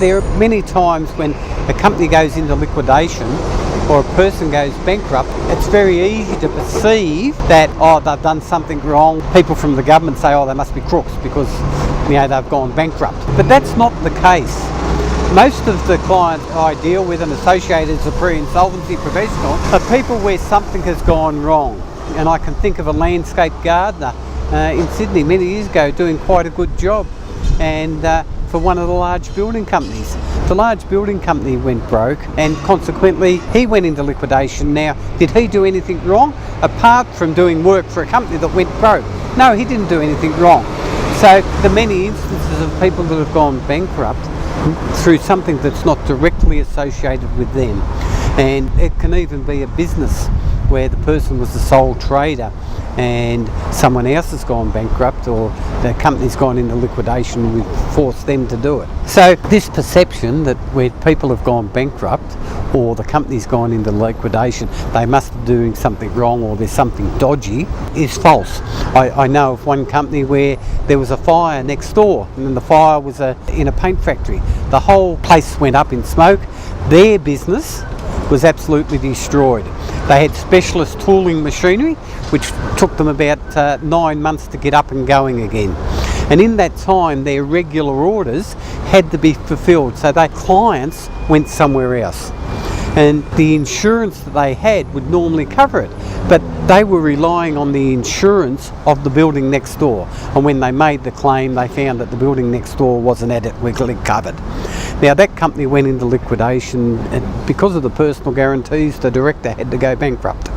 There are many times when a company goes into liquidation or a person goes bankrupt, it's very easy to perceive that, they've done something wrong. People from the government say, they must be crooks because, they've gone bankrupt. But that's not the case. Most of the clients I deal with and associated as a pre-insolvency professional are people where something has gone wrong. And I can think of a landscape gardener in Sydney many years ago doing quite a good job, and for one of the large building companies. The large building company went broke, and consequently he went into liquidation. Now, did he do anything wrong apart from doing work for a company that went broke? No, he didn't do anything wrong. So the many instances of people that have gone bankrupt through something that's not directly associated with them, and it can even be a business where the person was the sole trader and someone else has gone bankrupt, or the company's gone into liquidation and we've forced them to do it. So this perception that where people have gone bankrupt or the company's gone into liquidation, they must be doing something wrong or there's something dodgy, is false. I know of one company where there was a fire next door, and then the fire was in a paint factory. The whole place went up in smoke. Their business was absolutely destroyed. They had specialist tooling machinery which took them about 9 months to get up and going again. And in that time their regular orders had to be fulfilled, so their clients went somewhere else. And the insurance that they had would normally cover it, but they were relying on the insurance of the building next door. And when they made the claim, they found that the building next door wasn't adequately covered. Now that company went into liquidation, and because of the personal guarantees, the director had to go bankrupt.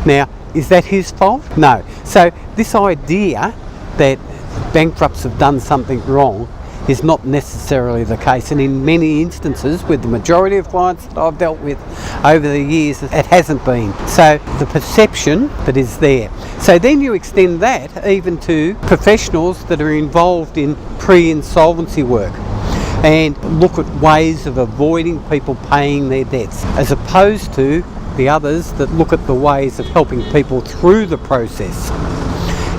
Now, is that his fault? No. So this idea that bankrupts have done something wrong is not necessarily the case, and in many instances with the majority of clients that I've dealt with over the years, it hasn't been. So the perception that is there. So then you extend that even to professionals that are involved in pre-insolvency work and look at ways of avoiding people paying their debts, as opposed to the others that look at the ways of helping people through the process.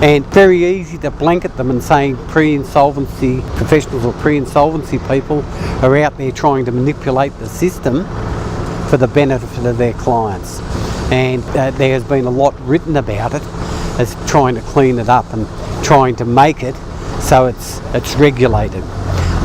And very easy to blanket them and saying pre-insolvency professionals or pre-insolvency people are out there trying to manipulate the system for the benefit of their clients. And there has been a lot written about it as trying to clean it up and trying to make it so it's regulated.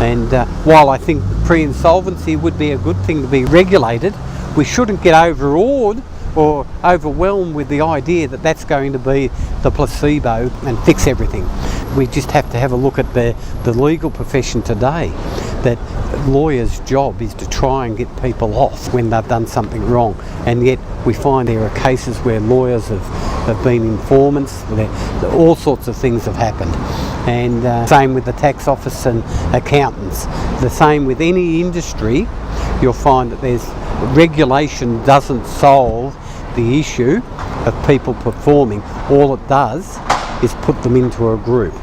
And while I think pre-insolvency would be a good thing to be regulated, we shouldn't get overawed or overwhelmed with the idea that that's going to be the placebo and fix everything. We just have to have a look at the legal profession today, that lawyers' job is to try and get people off when they've done something wrong, and yet we find there are cases where lawyers have been informants, all sorts of things have happened. And same with the tax office and accountants. The same with any industry. You'll find that there's regulation doesn't solve the issue of people performing. All it does is put them into a group.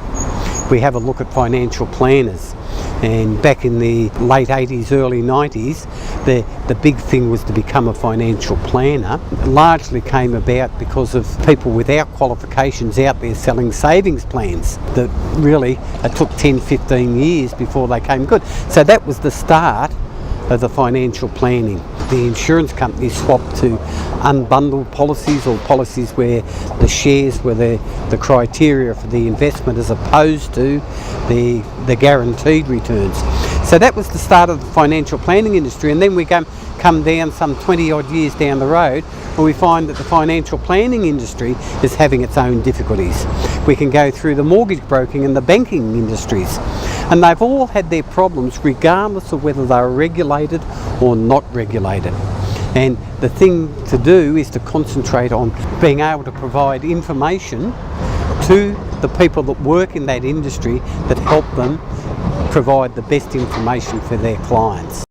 We have a look at financial planners, and back in the late 80s, early 90s, the big thing was to become a financial planner. It largely came about because of people without qualifications out there selling savings plans that really it took 10-15 years before they came good. So that was the start of the financial planning. The insurance companies swapped to unbundled policies, or policies where the shares were the criteria for the investment as opposed to the guaranteed returns. So that was the start of the financial planning industry, and then we come down some 20 odd years down the road where we find that the financial planning industry is having its own difficulties. We can go through the mortgage broking and the banking industries, and they've all had their problems regardless of whether they're regulated or not regulated. And the thing to do is to concentrate on being able to provide information to the people that work in that industry that help them provide the best information for their clients.